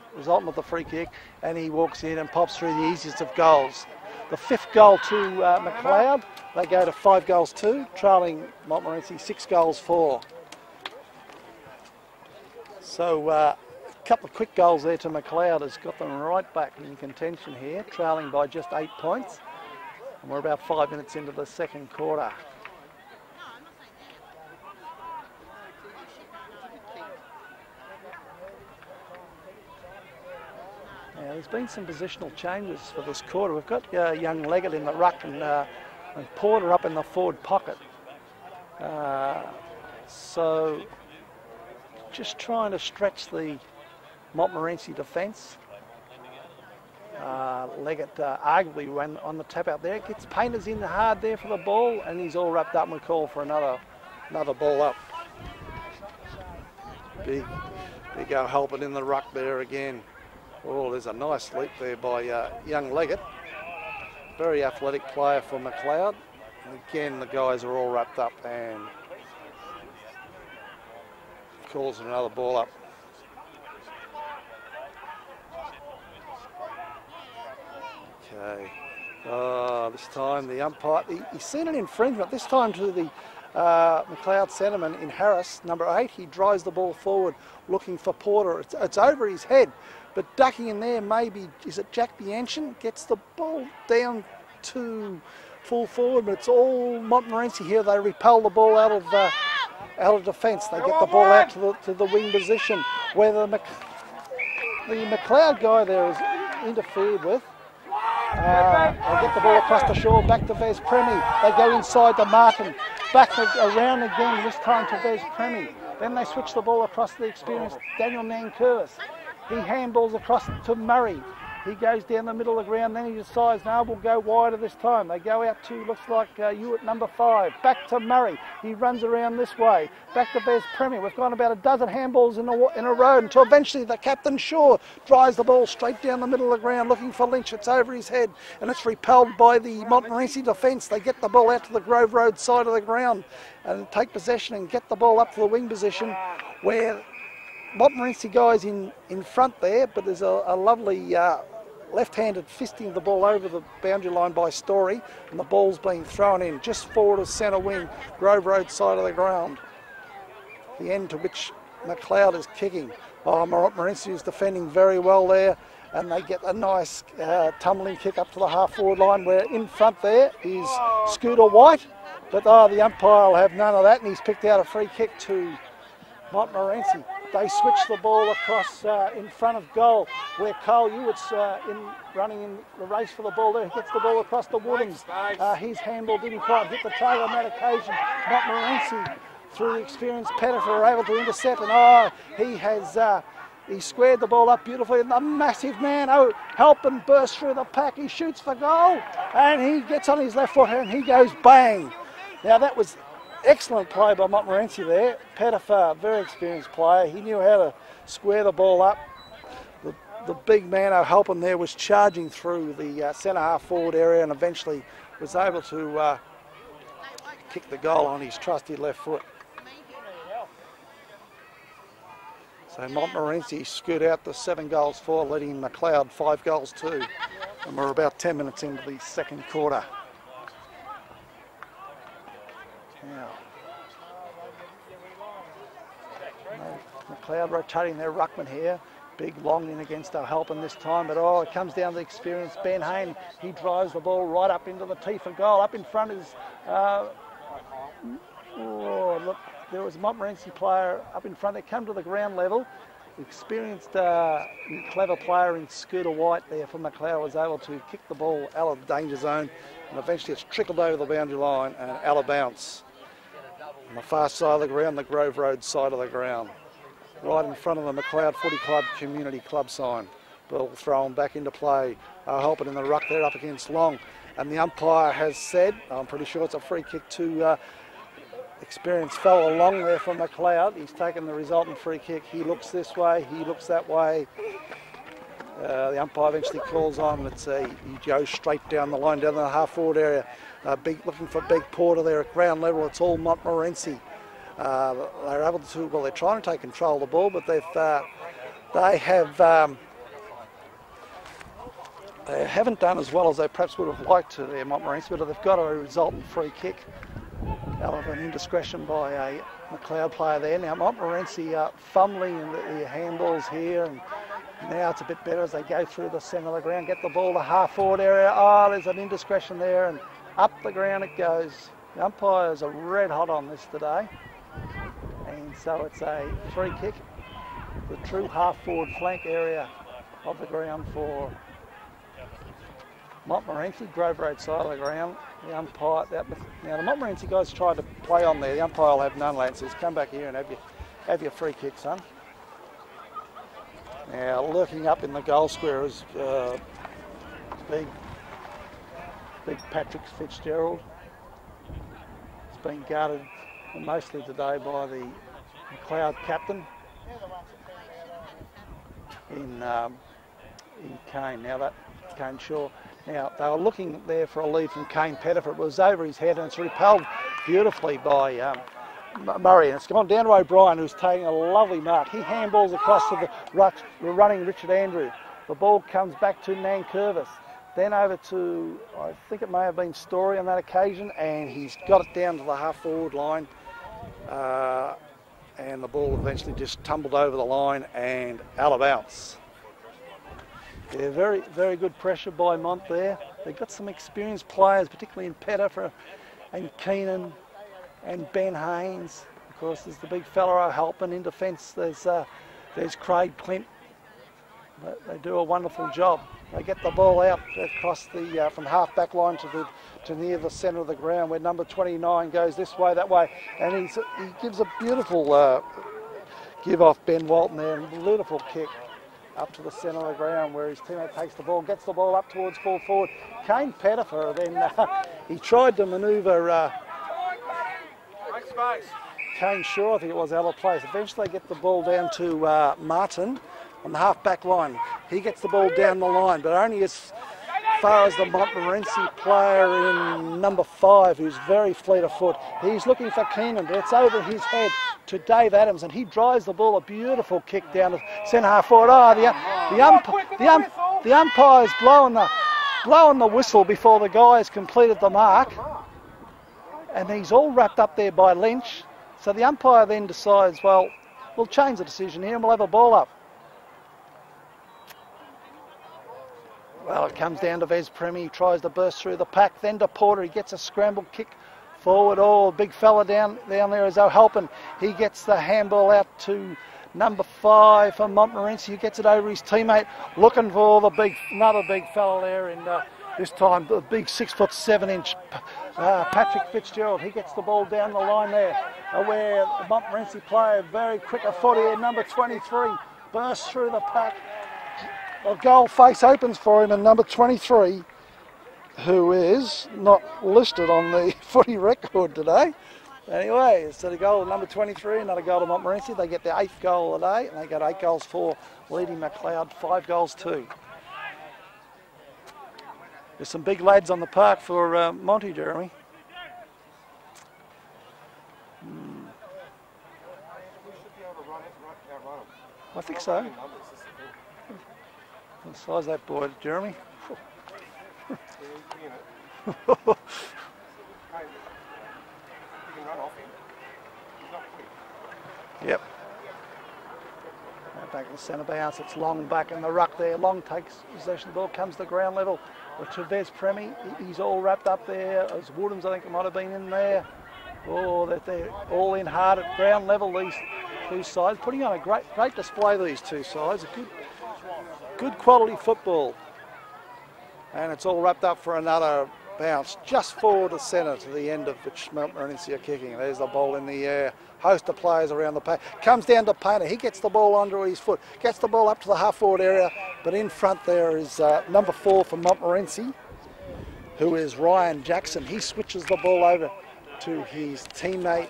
of the free kick, and he walks in and pops through the easiest of goals. The 5th goal to Mcleod. They go to 5 goals 2, trailing Montmorency 6 goals 4. So a couple of quick goals there to Mcleod has got them right back in contention here, trailing by just 8 points. And we're about 5 minutes into the second quarter. Now, there's been some positional changes for this quarter. We've got young Leggett in the ruck and Porter up in the forward pocket. So just trying to stretch the Montmorency defence. Leggett arguably went on the tap out there. Gets Painters in hard there for the ball, and he's all wrapped up and we call for another ball up. Big helping in the ruck there again. Oh, there's a nice leap there by young Leggett. Very athletic player for Mcleod. And again, the guys are all wrapped up and calls another ball up. Okay. This time the umpire, he's seen an infringement. This time to the Mcleod centreman in Harris, number 8. He drives the ball forward looking for Porter. It's over his head. But ducking in there, maybe, is it Jack Bianchin? Gets the ball down to full forward, but it's all Montmorency here. They repel the ball out of defence. They get the ball out to the wing position, where the Mcleod guy there is interfered with. They get the ball across the shore, back to Vez Premi. They go inside to Martin, back around again, this time to Vez Premi. Then they switch the ball across to the experienced Daniel Nankervis. He handballs across to Murray. He goes down the middle of the ground, then he decides, no, we'll go wider this time. They go out to, looks like you at number 5. Back to Murray. He runs around this way. Back to Vez Premier. We've gone about a dozen handballs in a row until eventually the captain Shaw drives the ball straight down the middle of the ground looking for Lynch. It's over his head and it's repelled by the Montmorency defence. They get the ball out to the Grove Road side of the ground and take possession and get the ball up to the wing position where Montmorency guys in front there, but there's a lovely left-handed fisting of the ball over the boundary line by Story, and the ball's being thrown in just forward of centre wing, Grove Road side of the ground. The end to which Mcleod is kicking. Montmorency is defending very well there, and they get a nice tumbling kick up to the half-forward line, where in front there is Scooter White, but the umpire will have none of that, and he's picked out a free kick to Montmorency. They switch the ball across in front of goal, where Cole Ewart's running in the race for the ball there. He gets the ball across the Woodhams. His handball didn't quite hit the tail on that occasion. Montmorency, through the experienced Pettifer, are able to intercept, and he has he squared the ball up beautifully, and the massive man, Halpin bursts through the pack. He shoots for goal, and he gets on his left foot, and he goes bang. Now that was excellent play by Montmorency there. Pettifer, very experienced player. He knew how to square the ball up. The big man O'Halpin there was charging through the centre half forward area and eventually was able to kick the goal on his trusty left foot. So Montmorency scoot out to 7 goals 4, leading Mcleod 5 goals 2. And we're about 10 minutes into the second quarter. Now, Mcleod rotating their ruckman here. Big long in against O'Halpin this time, but it comes down to the experienced Ben Hayne. He drives the ball right up into the teeth of goal. Up in front is, look, there was a Montmorency player up in front. They come to the ground level. The experienced, clever player in Scooter White there for Mcleod was able to kick the ball out of the danger zone, and eventually it's trickled over the boundary line and out of bounce. On the far side of the ground, the Grove Road side of the ground. Right in front of the Mcleod Footy Club Community Club sign. Ball thrown back into play. Helping in the ruck there up against Long. And the umpire has said, I'm pretty sure it's a free kick to experienced fellow Long there from Mcleod. He's taken the resultant free kick. He looks this way, he looks that way. The umpire eventually calls on. You go straight down the line, down the half-forward area. Looking for Big Porter there at ground level. It's all Montmorency. They're able to, well, they're trying to take control of the ball, but they haven't done as well as they perhaps would have liked to there, Montmorency, but they've got a resultant free kick out of an indiscretion by a Mcleod player there. Now Montmorency fumbling in the handballs here, and now it's a bit better as they go through the centre of the ground, get the ball to half-forward area. Oh, there's an indiscretion there, and up the ground it goes. The umpires are red hot on this today, and so it's a free kick, the true half-forward flank area of the ground for Montmorency, Grove Road side of the ground. The umpire, now the Montmorency guys tried to play on there. The umpire will have none, lads. Says, come back here and have your free kick, son. Now lurking up in the goal square is big Patrick Fitzgerald. It's been guarded mostly today by the Mcleod captain in Kane. Now that Kane Shaw. Now they were looking there for a lead from Kane Pettifer. It was over his head and it's repelled beautifully by Murray, and it's gone down to O'Brien, who's taking a lovely mark. He handballs across to the running Richard Andrew. The ball comes back to Nankervis, then over to, I think it may have been Story on that occasion, and he's got it down to the half-forward line, and the ball eventually just tumbled over the line and out of bounds. Yeah, very, very good pressure by Mont there. They've got some experienced players, particularly in Pettifer and Keenan and Ben Haynes. Of course, there's the big fella helping in defence. There's Craig Clint. They do a wonderful job. They get the ball out across the from half back line to near the centre of the ground, where number 29 goes this way, that way, and he gives a beautiful give off Ben Walton there, and a beautiful kick up to the centre of the ground, where his teammate takes the ball, gets the ball up towards full forward. Kane Pettifer then he tried to manoeuvre Kane Shaw, I think it was, out of place. Eventually they get the ball down to Martin on the half-back line. He gets the ball down the line, but only as far as the Montmorency player in number 5, who's very fleet of foot. He's looking for Keenan, but it's over his head to Dave Adams, and he drives the ball, a beautiful kick down to centre half forward. Oh, the umpire's blowing the whistle before the guy has completed the mark, and he's all wrapped up there by Lynch. So the umpire then decides, well, we'll change the decision here and we'll have a ball up. Well, it comes down to Vez Premi. He tries to burst through the pack, then to Porter. He gets a scramble kick forward. Oh, big fella down there is O'Halpin. He gets the handball out to number 5 for Montmorency, who gets it over his teammate, looking for another big fella there, and this time the big 6'7" Patrick Fitzgerald. He gets the ball down the line there, where the Montmorency player, very quick of foot here, number 23, bursts through the pack. A goal face opens for him, and number 23, who is not listed on the footy record today. Anyway, so the goal of number 23, another goal to Montmorency. They get their 8th goal of the day, and they got 8 goals for, leading Mcleod 5 goals 2. There's some big lads on the park for Monty, Jeremy. I think so. The size of that boy, Jeremy. Yep. Now back to the centre bounce. It's Long back in the ruck there. Long takes possession of the ball, comes to the ground level. Vez Premi, he's all wrapped up there. As Woodham's, I think it might have been in there. Oh, they're all in hard at ground level, these two sides. Putting on a great display, these two sides. A good quality football. And it's all wrapped up for another bounce just forward to centre to the end of which Montmorency are kicking. There's the ball in the air. Host of players around the pack. Comes down to Painter. He gets the ball under his foot. Gets the ball up to the half-forward area. But in front there is number 4 for Montmorency, who is Ryan Jackson. He switches the ball over to his teammate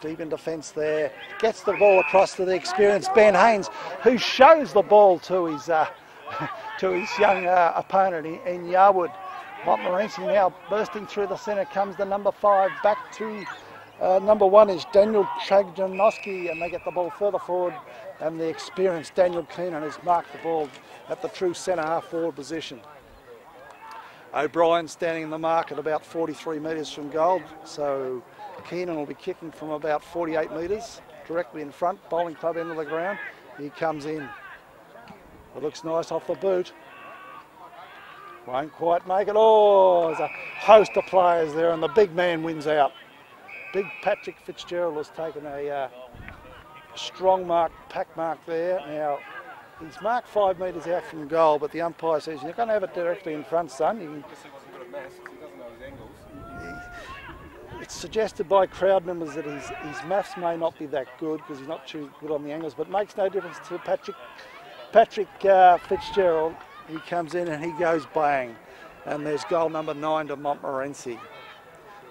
deep in defence there. Gets the ball across to the experienced Ben Haynes, who shows the ball to his to his young opponent in Yarwood. Montmorency now bursting through the centre comes the number 5 back to number 1 is Daniel Trajanowski, and they get the ball further forward, and the experienced Daniel Keenan has marked the ball at the true centre half forward position. O'Brien standing in the mark at about 43 metres from goal, so Keenan will be kicking from about 48 metres directly in front, bowling club end of the ground. He comes in. It looks nice off the boot. Won't quite make it. Oh, there's a host of players there, and the big man wins out. Big Patrick Fitzgerald has taken a strong mark, pack mark there. Now, he's marked 5 metres out from goal, but the umpire says, you're going to have it directly in front, son. It's suggested by crowd members that his maths may not be that good because he's not too good on the angles, but it makes no difference to Patrick Fitzgerald. He comes in and he goes bang, and there's goal number 9 to Montmorency.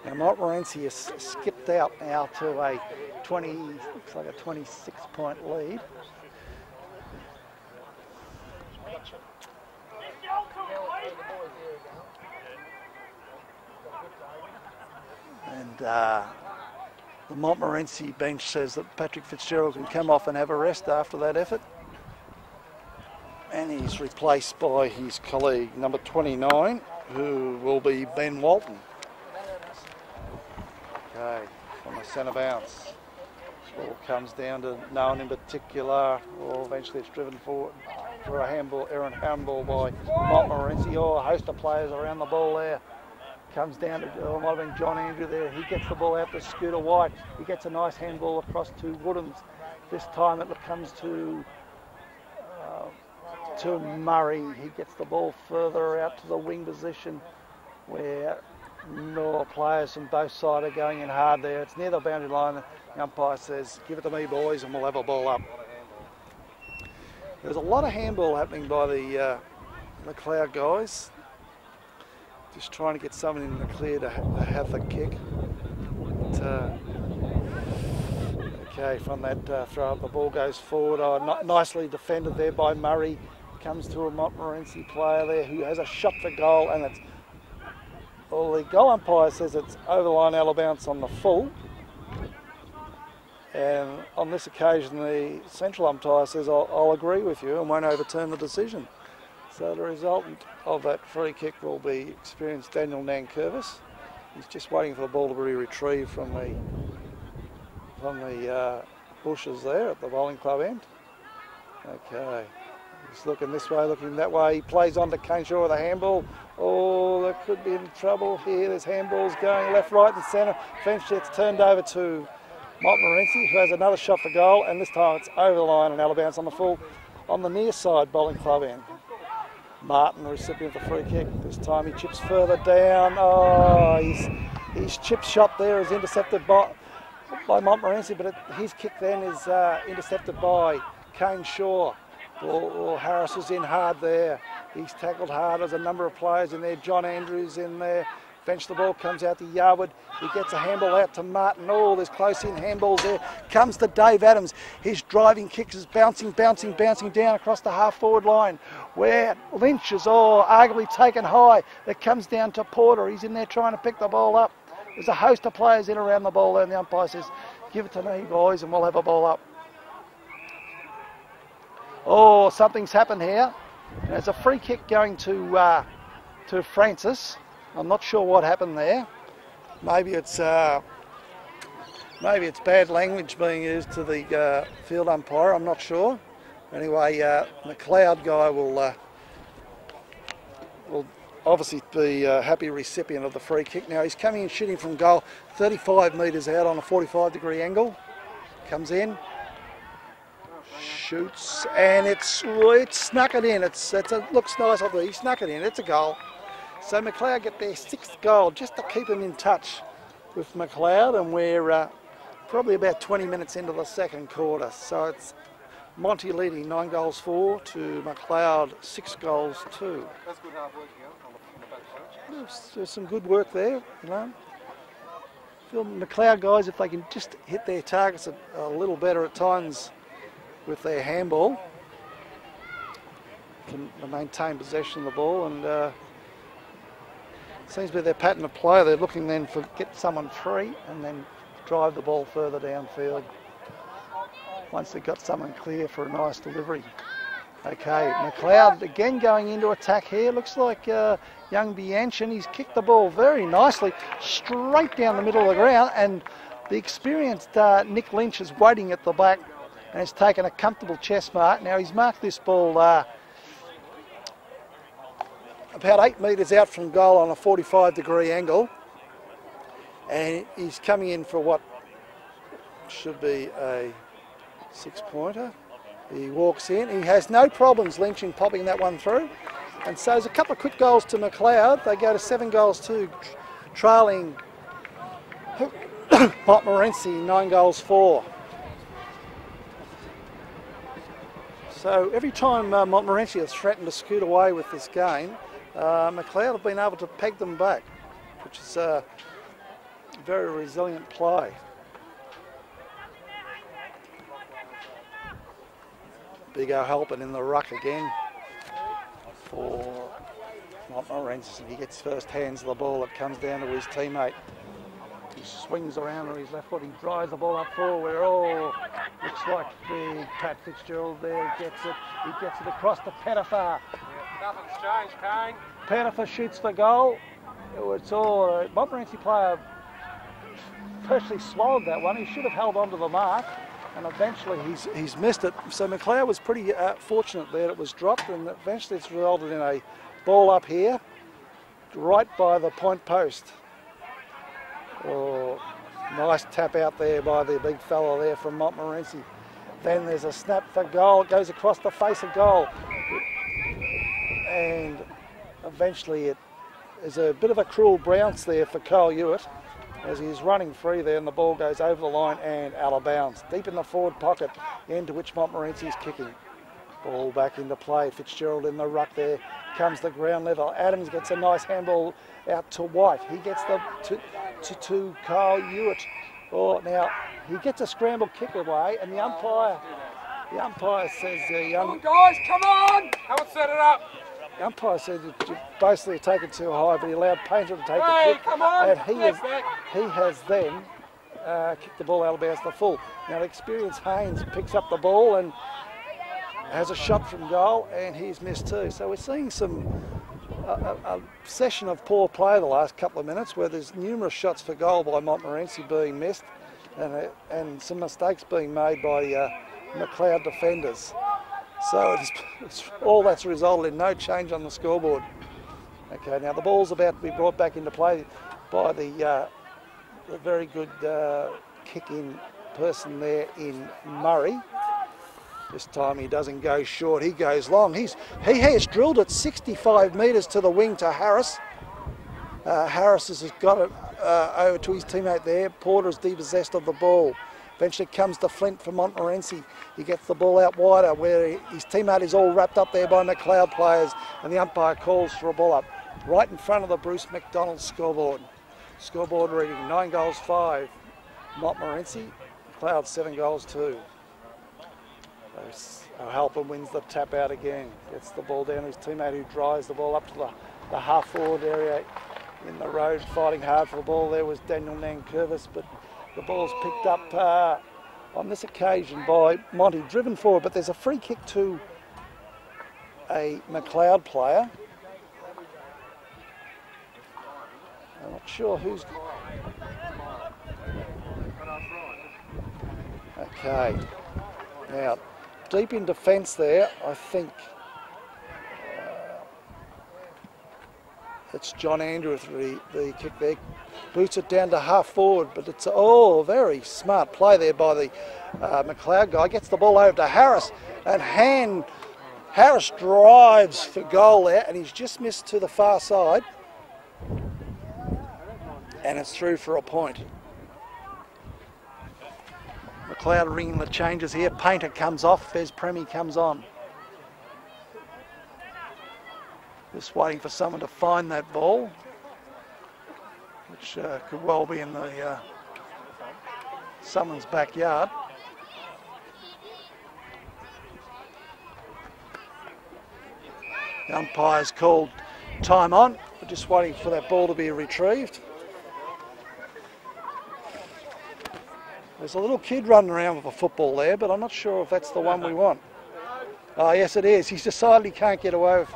Now Montmorency has skipped out now to a 26-point lead. And the Montmorency bench says that Patrick Fitzgerald can come off and have a rest after that effort. And he's replaced by his colleague, number 29, who will be Ben Walton. Okay, from the centre bounce. Ball comes down to no one in particular, or eventually it's driven forward for a handball, errant handball by Montmorency. Oh, a host of players around the ball there. Comes down to, it might have been John Andrew there. He gets the ball out to Scooter White. He gets a nice handball across to Woodens. This time it comes to Murray. He gets the ball further out to the wing position where more players from both sides are going in hard there. It's near the boundary line. The umpire says, give it to me, boys, and we'll have a ball up. There's a lot of handball happening by the Mcleod guys. Just trying to get someone in Mcleod to have the kick. But, okay, from that throw up, the ball goes forward. Nicely defended there by Murray. Comes to a Montmorency player there who has a shot for goal, and it's, well, the goal umpire says it's over the line, out of bounds on the full. And on this occasion, the central umpire says, I'll agree with you and won't overturn the decision. So the resultant of that free kick will be experienced Daniel Nankervis. He's just waiting for the ball to be retrieved from the bushes there at the bowling club end. Okay, he's looking this way, looking that way. He plays on to Caneshaw with a handball. Oh, that could be in trouble here. There's handballs going left, right and centre. Eventually it's turned over to Montmorency, who has another shot for goal, and this time it's over the line and out of bounds on the full on the near side bowling club end. Martin, the recipient of the free kick. This time he chips further down. Oh, his chip shot there is intercepted by Montmorency, but his kick then is intercepted by Kane Shaw. Harris is in hard there. He's tackled hard. There's a number of players in there. John Andrews in there. Bench the ball, comes out to Yarwood. He gets a handball out to Martin. Oh, there's close in handballs there. Comes to Dave Adams. His driving kick is bouncing down across the half-forward line where Lynch is arguably taken high. It comes down to Porter. He's in there trying to pick the ball up. There's a host of players in around the ball there, and the umpire says, give it to me, boys, and we'll have a ball up. Oh, something's happened here. There's a free kick going to Francis. I'm not sure what happened there. Maybe it's bad language being used to the field umpire. I'm not sure. Anyway, Mcleod guy will obviously be a happy recipient of the free kick. Now he's coming in shooting from goal, 35 metres out on a 45-degree angle. Comes in, shoots, and it snuck it in. It looks nice. He snuck it in. It's a goal. So Mcleod get their 6th goal just to keep them in touch with Mcleod, and we're probably about 20 minutes into the second quarter. So it's Monty leading 9-4 to Mcleod 6-2. That's good hard work here on the back stretch. There's some good work there, you know. Feel Mcleod guys, if they can just hit their targets a little better at times with their handball. to maintain possession of the ball, and seems to be their pattern of play. They're looking then for get someone free and then drive the ball further downfield once they've got someone clear for a nice delivery. Okay, Mcleod again going into attack here. Looks like young Bianchin. He's kicked the ball very nicely straight down the middle of the ground, and the experienced Nick Lynch is waiting at the back and has taken a comfortable chest mark. Now he's marked this ball about 8 metres out from goal on a 45-degree angle, and he's coming in for what should be a 6-pointer. He walks in. He has no problems lynching, popping that one through. And so there's a couple of quick goals to Mcleod. They go to 7-2, trailing Montmorency 9-4. So every time Montmorency has threatened to scoot away with this game, Mcleod have been able to peg them back, which is a very resilient play. Big O'Halpin in the ruck again for Montmorency. He gets first hands of the ball. It comes down to his teammate. He swings around on his left foot. He drives the ball up forward. Oh, looks like the Pat Fitzgerald there gets it. He gets it across to Pettifer. Nothing's changed, Kane. Pettifer shoots the goal. It's all Montmorency player personally swallowed that one. He should have held on to the mark, and eventually he's missed it. So Mcleod was pretty fortunate there. It was dropped, and eventually it's resulted in a ball up here, right by the point post. Oh, nice tap out there by the big fella there from Montmorency. Then there's a snap for goal. It goes across the face of goal. And eventually it is a bit of a cruel bounce there for Cole Hewitt as he's running free there, and the ball goes over the line and out of bounds. Deep in the forward pocket, into which Montmorency is kicking. Ball back into play. Fitzgerald in the ruck there. Comes the ground level. Adams gets a nice handball out to White. He gets to Cole Hewitt. Oh, now he gets a scramble kick away, and the umpire says, Come on, guys, come on! Have it set it up. The umpire said that you basically taken too high, but he allowed Painter to take Hey, the kick. come on! And he has then kicked the ball out of bounds to full. Now the experienced Haynes picks up the ball and has a shot from goal, and he's missed too. So we're seeing a session of poor play the last couple of minutes, where there's numerous shots for goal by Montmorency being missed, and some mistakes being made by Mcleod defenders. So it's all that's resulted in no change on the scoreboard. Okay, now the ball's about to be brought back into play by the very good kick-in person there in Murray. This time he doesn't go short, he goes long. He has drilled it 65 metres to the wing to Harris. Harris has got it over to his teammate there. Porter is depossessed of the ball. Eventually comes to Flint for Montmorency. He gets the ball out wider, where his teammate is all wrapped up there by Mcleod players, and the umpire calls for a ball up right in front of the Bruce McDonald scoreboard. Scoreboard reading 9-5. Montmorency. Mcleod 7-2. O'Halpin wins the tap out again. Gets the ball down to his teammate, who drives the ball up to the half forward area in the road, fighting hard for the ball. There was Daniel Nankervis, but the ball's picked up on this occasion by Monty, driven forward, but there's a free kick to a Mcleod player. I'm not sure who's... Okay, now deep in defence there, I think it's John Andrews, the kick there. Boots it down to half forward, but it's very smart play there by the Mcleod guy. Gets the ball over to Harris, and Harris drives for goal there, and he's just missed to the far side, and it's through for a point. Mcleod ringing the changes here. Painter comes off, Fez Premi comes on. Just waiting for someone to find that ball, which could well be in the someone's backyard. The umpire's called time on. We're just waiting for that ball to be retrieved. There's a little kid running around with a football there, but I'm not sure if that's the one we want. Oh, yes, it is. He's decided he can't get away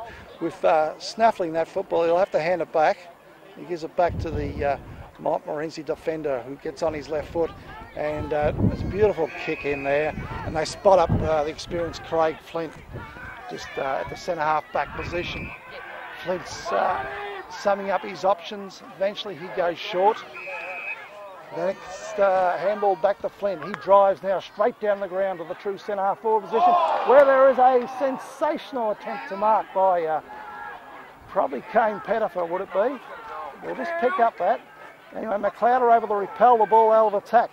with snaffling that football. He'll have to hand it back. He gives it back to the Montmorency defender, who gets on his left foot. And there's a beautiful kick in there. And they spot up the experienced Craig Flint just at the centre half back position. Flint's summing up his options. Eventually he goes short. The next handball back to Flint. He drives now straight down the ground to the true centre half forward position, where there is a sensational attempt to mark by probably Kane Pettifer, would it be? We'll just pick up that. Anyway, Mcleod are able to repel the ball out of attack.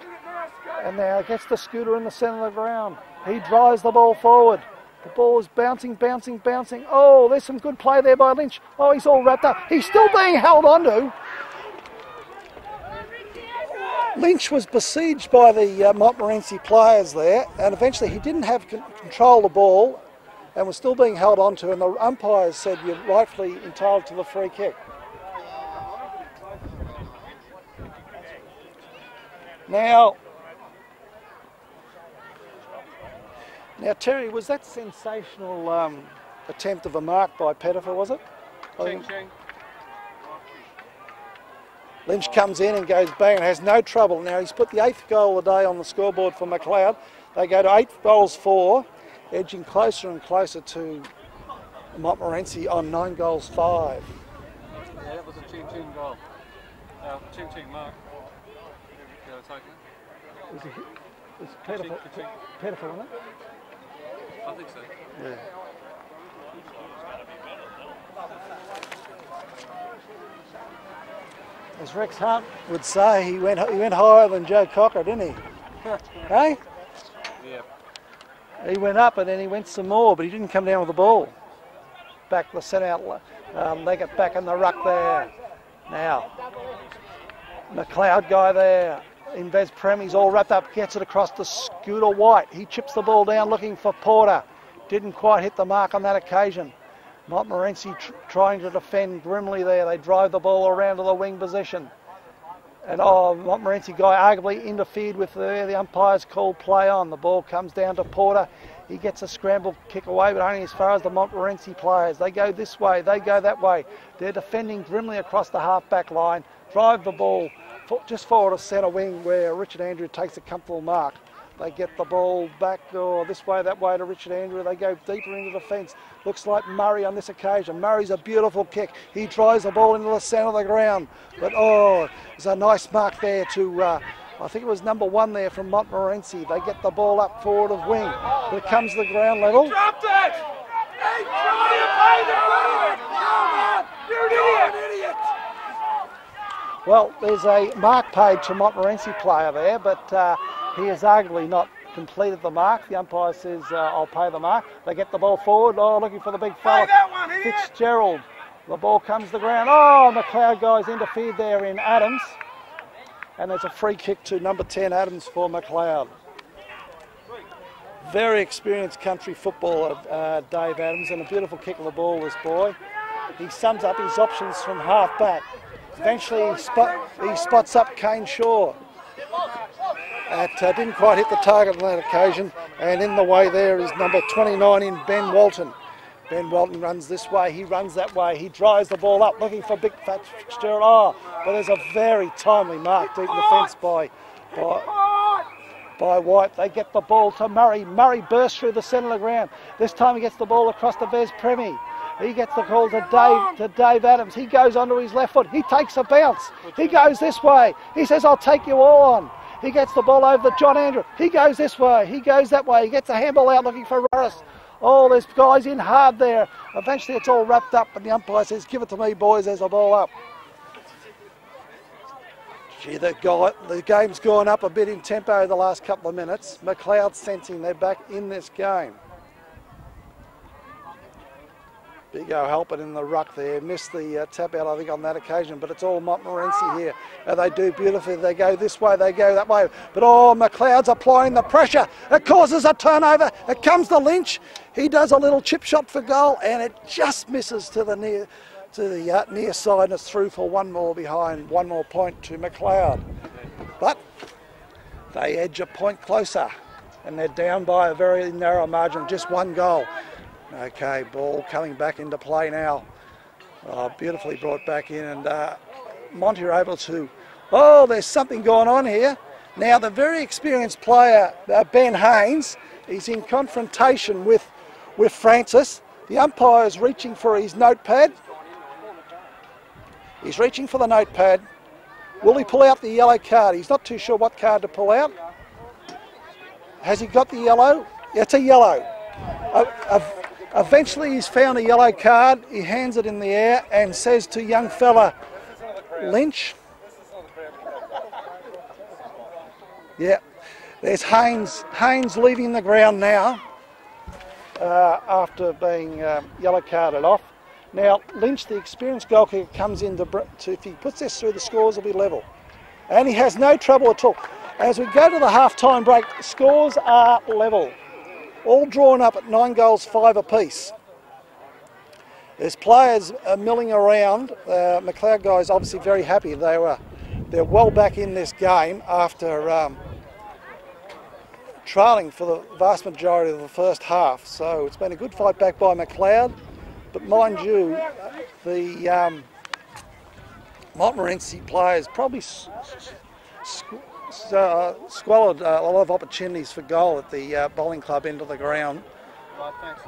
And now gets the scooter in the centre of the ground. He drives the ball forward. The ball is bouncing, bouncing, bouncing. Oh, there's some good play there by Lynch. Oh, he's all wrapped up. He's still being held onto. Lynch was besieged by the Montmorency players there, and eventually he didn't have control of the ball and was still being held onto, and the umpires said you're rightfully entitled to the free kick. Now, Terry, was that sensational attempt of a mark by Pettifer, was it? Ching, ching. Lynch comes in and goes bang and has no trouble. Now he's put the 8th goal of the day on the scoreboard for Mcleod. They go to 8 goals 4, edging closer and closer to Montmorency on 9 goals 5. Yeah, that was a ching goal. Ching mark. Yeah, I'll take it. Was Pettifer, wasn't it? I think so. Yeah. As Rex Hunt would say, he went higher than Joe Cocker, didn't he? Hey? Yeah. He went up and then he went some more, but he didn't come down with the ball. Back the centre out, leg it back in the ruck there. Now, Mcleod guy there. Invez Prem, he's all wrapped up, gets it across to Scooter White. He chips the ball down looking for Porter. Didn't quite hit the mark on that occasion. Montmorency trying to defend grimly there. They drive the ball around to the wing position. And Montmorency guy arguably interfered with the umpire's called play on. The ball comes down to Porter. He gets a scramble kick away, but only as far as the Montmorency players. They go this way, they go that way. They're defending grimly across the half-back line. Drive the ball just forward to centre wing where Richard Andrew takes a comfortable mark. They get the ball back this way, that way to Richard Andrew. They go deeper into defence. Looks like Murray on this occasion. Murray's a beautiful kick. He drives the ball into the centre of the ground. But there's a nice mark there to, I think it was number 1 there from Montmorency. They get the ball up forward of wing. But it comes to the ground level. He dropped it! Hey, you're an idiot! Well, there's a mark paid to Montmorency player there, but he has arguably not completed the mark. The umpire says, I'll pay the mark. They get the ball forward. Looking for the big fella. Fitzgerald. The ball comes to the ground. Mcleod guys interfered there in Adams. And there's a free kick to number 10, Adams, for Mcleod. Very experienced country footballer, Dave Adams, and a beautiful kick of the ball, this boy. He sums up his options from half back. Eventually he spots up Kane Shaw. Didn't quite hit the target on that occasion, and in the way there is number 29 in Ben Walton. Ben Walton runs this way, he runs that way, he drives the ball up looking for big fat Fitzgerald. But there's a very timely mark deep in defence by White. They get the ball to Murray. Murray bursts through the centre of the ground. This time he gets the ball across to Vez Premi. He gets the call to Dave Adams. He goes onto his left foot. He takes a bounce. He goes this way. He says, I'll take you all on. He gets the ball over to John Andrew. He goes this way. He goes that way. He gets a handball out looking for Rorris. There's guys in hard there. Eventually it's all wrapped up, and the umpire says, give it to me, boys, there's a ball up. Gee, the game's gone up a bit in tempo the last couple of minutes. Mcleod sensing they're back in this game. Big O helping in the ruck there. Missed the tap out, I think, on that occasion, but it's all Montmorency here. And they do beautifully. They go this way, they go that way. But oh, Mcleod's applying the pressure. It causes a turnover. It comes to Lynch. He does a little chip shot for goal, and it just misses to the near side, and it's through for one more behind, one more point to Mcleod. But they edge a point closer, and they're down by a very narrow margin, just one goal. Okay, ball coming back into play now. Beautifully brought back in, and Monty are able to... Oh, there's something going on here. Now, the very experienced player, Ben Haynes, he's in confrontation with Francis. The umpire is reaching for his notepad. He's reaching for the notepad. Will he pull out the yellow card? He's not too sure what card to pull out. Has he got the yellow? Yeah, it's a yellow. Eventually he's found a yellow card. He hands it in the air and says to young fella Lynch. Yeah, there's Haynes leaving the ground now after being yellow carded off. Now Lynch, the experienced goalkeeper, comes in to if he puts this through, the scores will be level. And he has no trouble at all. As we go to the half-time break, the scores are level. All drawn up at 9 goals, 5 apiece. There's players milling around. Mcleod guys obviously very happy. They're well back in this game after trailing for the vast majority of the first half. So it's been a good fight back by Mcleod. But mind you, the Montmorency players probably squandered a lot of opportunities for goal at the bowling club end of the ground. Right, thanks.